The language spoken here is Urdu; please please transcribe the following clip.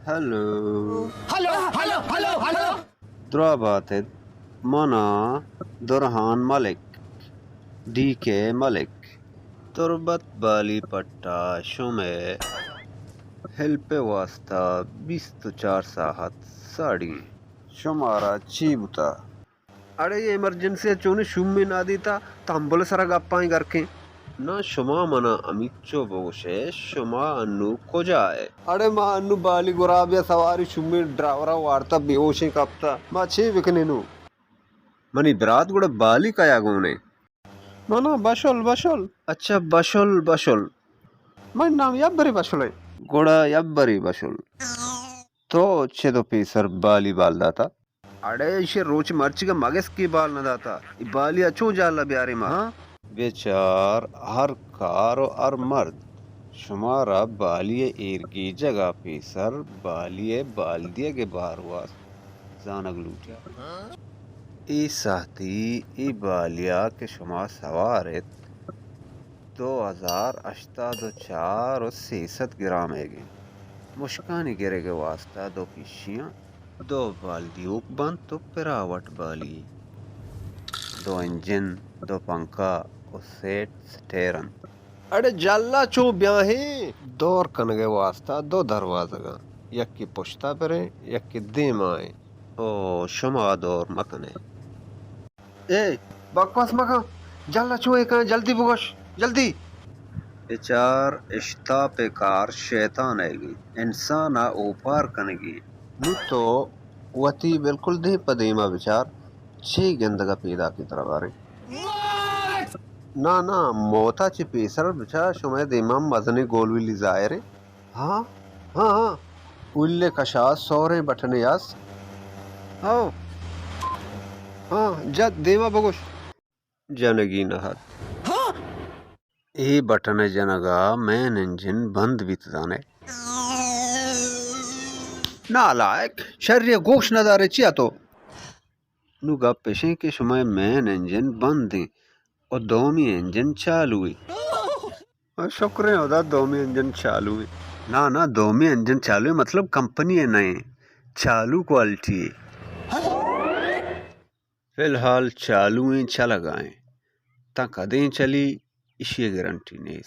Hello. Hello. Drabated Mana Durhan Malik DK Malik Turbat Bali Patta Shume Helpe Wasta 24 ساعت ساڑی شمارا چیبتا اڑے یہ ایمرجنسی چونے شم میں نہ دیتا تم بولے سارا گپائیں کر کے نہ شما منا امیچو بوشے شما انو کو جائے اڑے ماں انو بالی گرابیا سواری شمی ڈرائیورا وارتا بیوشیں کپتا ماں چھے بکنے نو منی برات گوڑا بالی کیا گونے مانا بشل اچھا بشل من نام یبری بشل ہے گوڑا یبری بشل تو اچھے تو پیسر بالی بال داتا اڑے اسے روچ مرچی کا مگس کی بال نہ داتا بالی اچھو جالا بیارے ماں بیچار ہر کار و ہر مرد شمارا بالی ایر کی جگہ پیسر بالی بال دیا کے بار ہوا زانگ لوٹیا ای ساہتی ای بالیا کے شما سوارت 2804 گرام ہے گی مشکانی گرے کے واسطہ 2 پیشیاں 2 بالدیوک بند تو پراوٹ بالی 2 انجن 2 پنکھا اور سیٹ سٹیرن اڑے جالا چو بیاہیں دور کنگے واسطہ 2 دروازگاں یک کی پشتا پرے یک کی دیم آئیں او شما دور مکنے اے بکواس مکا جالا چو ایک جلدی بگوش جلدی اچار اشتا پہ کار شیطان ہے گی انسان اوپار کنگی نو تو وتی بالکل دے پدیما بچار چھ گندگا پیدا کی طرح بارے نا موتا چی پیسر بچار شمائے دیمام مزنی گولوی لی ظاہرے ہاں اولے کشاس سورے بٹھنے یاس آو ہاں جد دیما بگوش جنگی نہت ای بٹن جنگا مین انجن بند بیت دانے نالائک شریع گوش ندارے چیا تو نو گا پیشیں کہ شمائے مین انجن بند دیں اور دومی انجن چالو ہے شکریں ہودا دومی انجن چالو ہے نا دومی انجن چالو ہے مطلب کمپنی ہے نئے چالو کوالٹی ہے فی الحال چالو ہیں چلا گائیں تا کدیں چلی اسی گارنٹی نہیں